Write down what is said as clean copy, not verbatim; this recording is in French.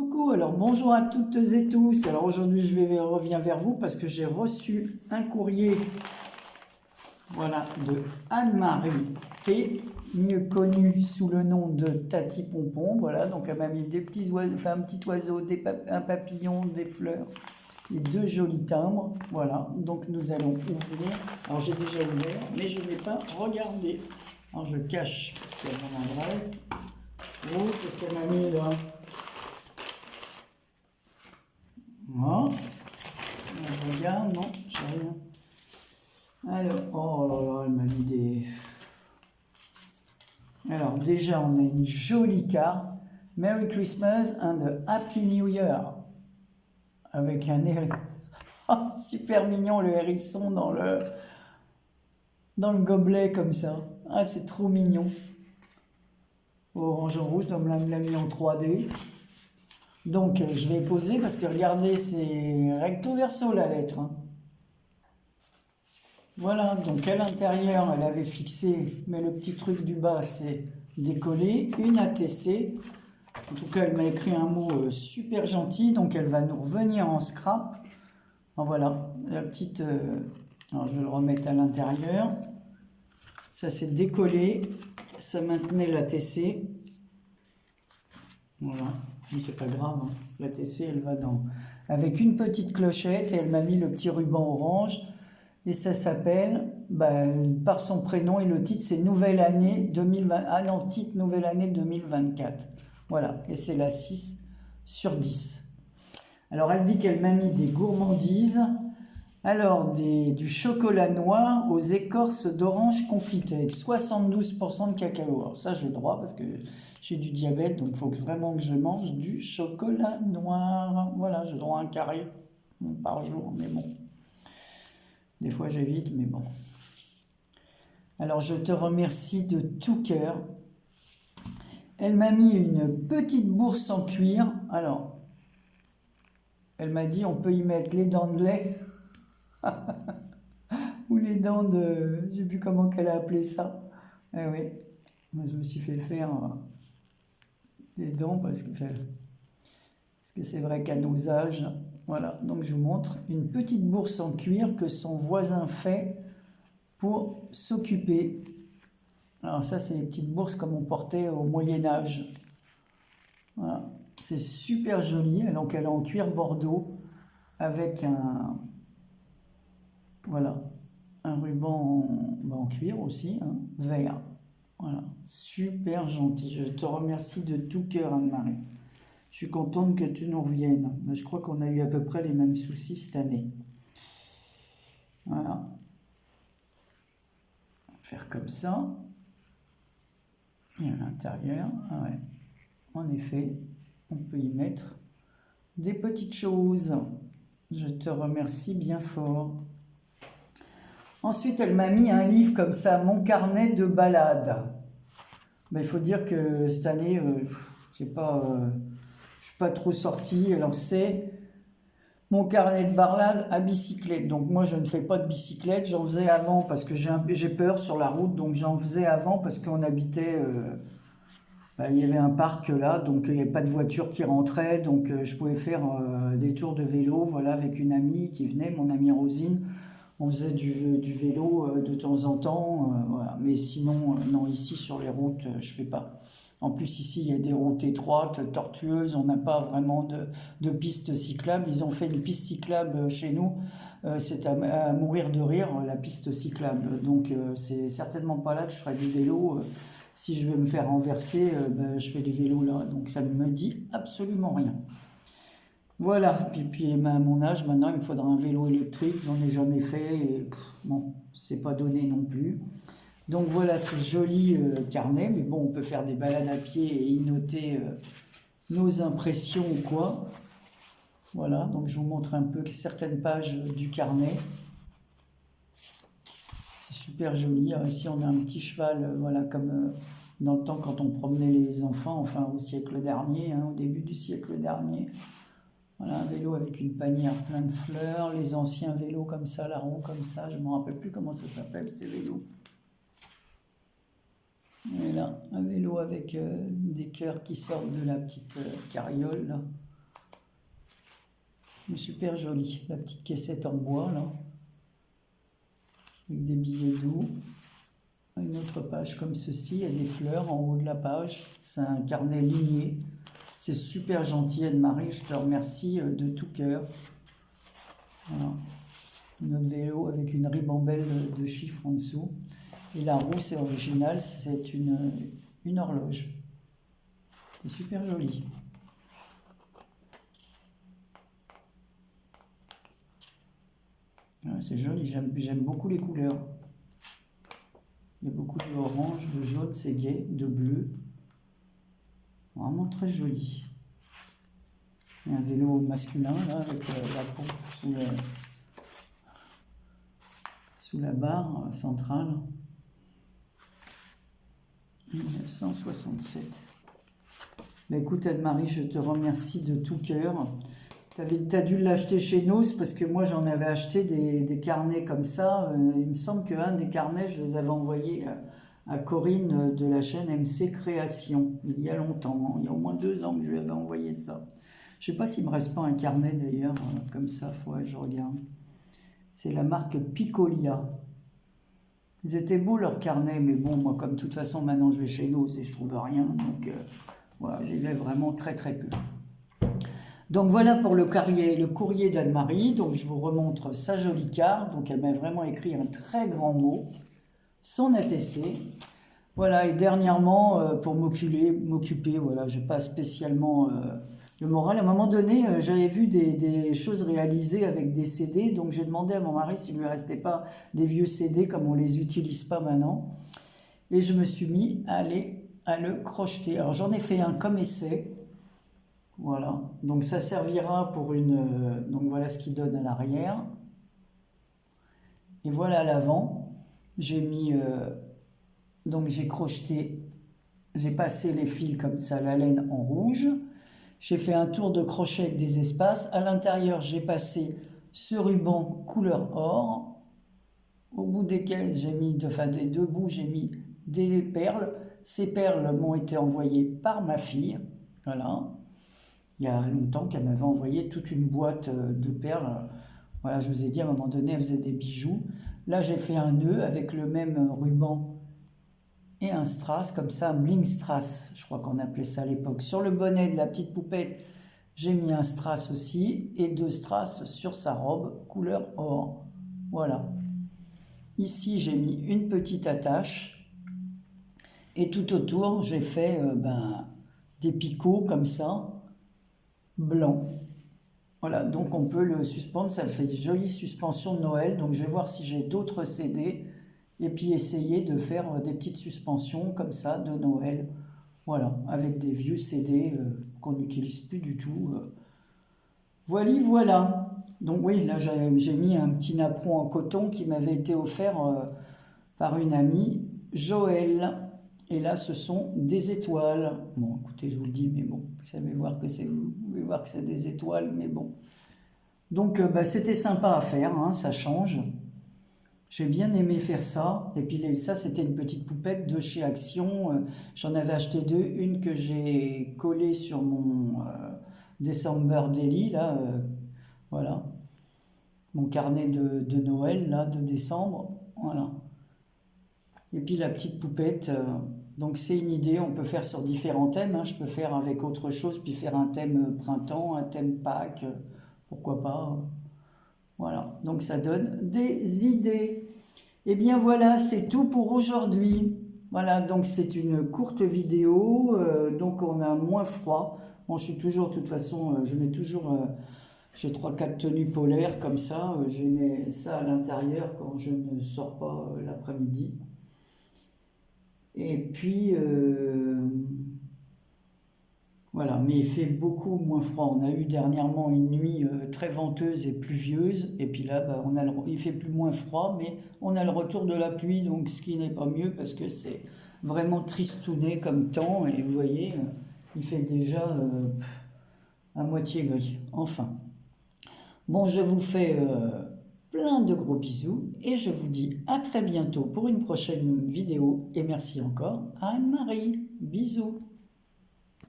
Coucou, alors bonjour à toutes et tous. Alors aujourd'hui reviens vers vous parce que j'ai reçu un courrier, voilà, de Anne-Marie T, mieux connue sous le nom de Tati Pompon. Voilà, donc elle m'a mis des petits oiseaux, enfin un petit oiseau, un papillon, des fleurs et deux jolis timbres. Voilà, donc nous allons ouvrir. Alors j'ai déjà ouvert, mais je n'ai pas regardé. Alors je cache parce qu'il y a mon adresse. Oh, qu'est-ce qu'elle m'a mis là? Voilà. On regarde, non, j'ai rien. Alors, oh là là, elle m'a mis des... Alors, déjà, on a une jolie carte. Merry Christmas and a Happy New Year. Avec un hérisson. Oh, super mignon, le hérisson dans le gobelet, comme ça. Ah, c'est trop mignon. Orange en rouge, donc là, me l'a mis en 3D. Donc, je vais poser parce que regardez, c'est recto verso la lettre. Hein. Voilà, donc à l'intérieur, elle avait fixé, mais le petit truc du bas, c'est décollé, une ATC. En tout cas, elle m'a écrit un mot super gentil, donc elle va nous revenir en scrap. En voilà, la petite... alors, je vais le remettre à l'intérieur. Ça, c'est décollé. Ça maintenait l'ATC. Voilà, mais c'est pas grave. Hein. L'ATC, elle va dans... Avec une petite clochette, et elle m'a mis le petit ruban orange. Et ça s'appelle, par son prénom, et le titre c'est Nouvelle Année 2020. Ah non, titre Nouvelle Année 2024. Voilà, et c'est la 6 sur 10. Alors elle dit qu'elle m'a mis des gourmandises. Alors du chocolat noir aux écorces d'orange confite avec 72% de cacao. Alors ça j'ai droit parce que j'ai du diabète, donc il faut vraiment que je mange du chocolat noir. Voilà, j'ai droit à un carré par jour, mais bon. Des fois j'évite, mais bon. Alors je te remercie de tout cœur. Elle m'a mis une petite bourse en cuir. Alors, elle m'a dit on peut y mettre les dents de lait ou les dents de... Je ne sais plus comment qu'elle a appelé ça. Eh oui, moi je me suis fait faire des dents parce que c'est vrai qu'à nos âges, voilà. Donc je vous montre une petite bourse en cuir que son voisin fait pour s'occuper. Alors ça, c'est les petites bourses comme on portait au Moyen-Âge. Voilà. C'est super joli. Donc elle est en cuir bordeaux avec voilà, un ruban en cuir aussi, hein, vert. Voilà, super gentil. Je te remercie de tout cœur, Anne-Marie. Je suis contente que tu nous reviennes. Mais je crois qu'on a eu à peu près les mêmes soucis cette année. Voilà. Faire comme ça. Et à l'intérieur, ah ouais, en effet, on peut y mettre des petites choses. Je te remercie bien fort. Ensuite, elle m'a mis un livre comme ça, mon carnet de balade. Il faut dire que cette année, je ne suis pas trop sortie. Alors c'est mon carnet de balade à bicyclette. Donc moi, je ne fais pas de bicyclette. J'en faisais avant parce que j'ai peur sur la route. Donc j'en faisais avant parce qu'on habitait... il y avait un parc là, donc il n'y avait pas de voiture qui rentrait. Donc je pouvais faire des tours de vélo, voilà, avec une amie qui venait, mon amie Rosine. On faisait du vélo de temps en temps, voilà. Mais sinon, non, ici sur les routes, je fais pas. En plus, ici, il y a des routes étroites, tortueuses, on n'a pas vraiment de piste cyclable. Ils ont fait une piste cyclable chez nous, c'est à mourir de rire, la piste cyclable. Donc, c'est certainement pas là que je ferai du vélo. Si je veux me faire renverser, je fais du vélo là. Donc, ça ne me dit absolument rien. Voilà, puis à mon âge, maintenant, il me faudra un vélo électrique, j'en ai jamais fait, et bon, c'est pas donné non plus. Donc voilà ce joli carnet, mais bon, on peut faire des balades à pied et y noter nos impressions ou quoi. Voilà, donc je vous montre un peu certaines pages du carnet. C'est super joli. Alors ici, on a un petit cheval, voilà, comme dans le temps quand on promenait les enfants, enfin au siècle dernier, hein, au début du siècle dernier. Voilà, un vélo avec une panière plein de fleurs, les anciens vélos comme ça, larrons comme ça, je ne me rappelle plus comment ça s'appelle ces vélos. Et là, un vélo avec des cœurs qui sortent de la petite carriole, là. mais super joli. La petite caissette en bois, là, avec des billets doux. Une autre page comme ceci, il y a des fleurs en haut de la page. C'est un carnet ligné. C'est super gentil, Anne-Marie, je te remercie de tout cœur. Voilà. Notre vélo avec une ribambelle de chiffres en dessous. Et la roue, c'est original, c'est une horloge. C'est super joli. Ouais, c'est joli, j'aime beaucoup les couleurs. Il y a beaucoup de orange, de jaune, c'est gai, de bleu. Vraiment très joli. Il y a un vélo masculin, là, avec la pompe sous la barre centrale. 1967. Mais écoute, Anne-Marie, je te remercie de tout cœur. T'as dû l'acheter chez nous, parce que moi j'en avais acheté des carnets comme ça. Il me semble qu'un des carnets, je les avais envoyés à Corinne de la chaîne MC Création, il y a longtemps, il y a au moins 2 ans que je lui avais envoyé ça. Je ne sais pas s'il me reste pas un carnet d'ailleurs, comme ça, faudrait que je regarde. C'est la marque Picolia. Ils étaient beaux leurs carnets, mais bon, moi comme de toute façon maintenant je vais chez nous et je trouve rien, donc voilà, j'y vais vraiment très très peu. Donc voilà pour le courrier d'Anne-Marie. Donc je vous remontre sa jolie carte. Donc elle m'a vraiment écrit un très grand mot, son ATC. Voilà, et dernièrement, pour m'occuper, voilà, je n'ai pas spécialement le moral. À un moment donné, j'avais vu des choses réalisées avec des CD. Donc j'ai demandé à mon mari s'il ne lui restait pas des vieux CD comme on ne les utilise pas maintenant. Et je me suis mis à le crocheter. Alors j'en ai fait un comme essai. Voilà, donc ça servira pour donc voilà ce qu'il donne à l'arrière. Et voilà à l'avant. J'ai mis, donc j'ai crocheté, j'ai passé les fils comme ça, la laine en rouge. J'ai fait un tour de crochet avec des espaces. À l'intérieur, j'ai passé ce ruban couleur or, au bout desquels j'ai mis, enfin des 2 bouts, j'ai mis des perles. Ces perles m'ont été envoyées par ma fille, voilà. Il y a longtemps qu'elle m'avait envoyé toute une boîte de perles. Voilà, je vous ai dit, à un moment donné, elle faisait des bijoux. Là, j'ai fait un nœud avec le même ruban et un strass, comme ça, un bling strass, je crois qu'on appelait ça à l'époque. Sur le bonnet de la petite poupette, j'ai mis un strass aussi, et 2 strass sur sa robe, couleur or. Voilà. Ici, j'ai mis une petite attache, et tout autour, j'ai fait des picots comme ça, blanc. Voilà, donc on peut le suspendre, ça fait une jolie suspension de Noël. Donc je vais voir si j'ai d'autres CD et puis essayer de faire des petites suspensions comme ça de Noël. Voilà, avec des vieux CD qu'on n'utilise plus du tout. Voilà. Donc oui, là j'ai mis un petit napperon en coton qui m'avait été offert par une amie, Joël. Et là, ce sont des étoiles. Bon, écoutez, je vous le dis, mais bon, vous pouvez voir que c'est des étoiles, mais bon. Donc, c'était sympa à faire, hein, ça change. J'ai bien aimé faire ça. Et puis, ça, c'était une petite poupette de chez Action. J'en avais acheté 2. Une que j'ai collée sur mon December Daily, là. Voilà. Mon carnet de Noël, là, de décembre. Voilà. Et puis, la petite poupette... donc c'est une idée, on peut faire sur différents thèmes, hein. Je peux faire avec autre chose, puis faire un thème printemps, un thème Pâques, pourquoi pas. Voilà, donc ça donne des idées. Et bien voilà, c'est tout pour aujourd'hui. Voilà, donc c'est une courte vidéo, donc on a moins froid. Bon, je suis toujours, de toute façon, je mets toujours, j'ai 3-4 tenues polaires comme ça, je mets ça à l'intérieur quand je ne sors pas l'après-midi. Et puis, voilà, mais il fait beaucoup moins froid. On a eu dernièrement une nuit très venteuse et pluvieuse, et puis là, il fait plus moins froid, mais on a le retour de la pluie, donc ce qui n'est pas mieux, parce que c'est vraiment tristouné comme temps, et vous voyez, il fait déjà à moitié gris. Enfin, bon, je vous fais... plein de gros bisous et je vous dis à très bientôt pour une prochaine vidéo et merci encore à Anne-Marie. Bisous.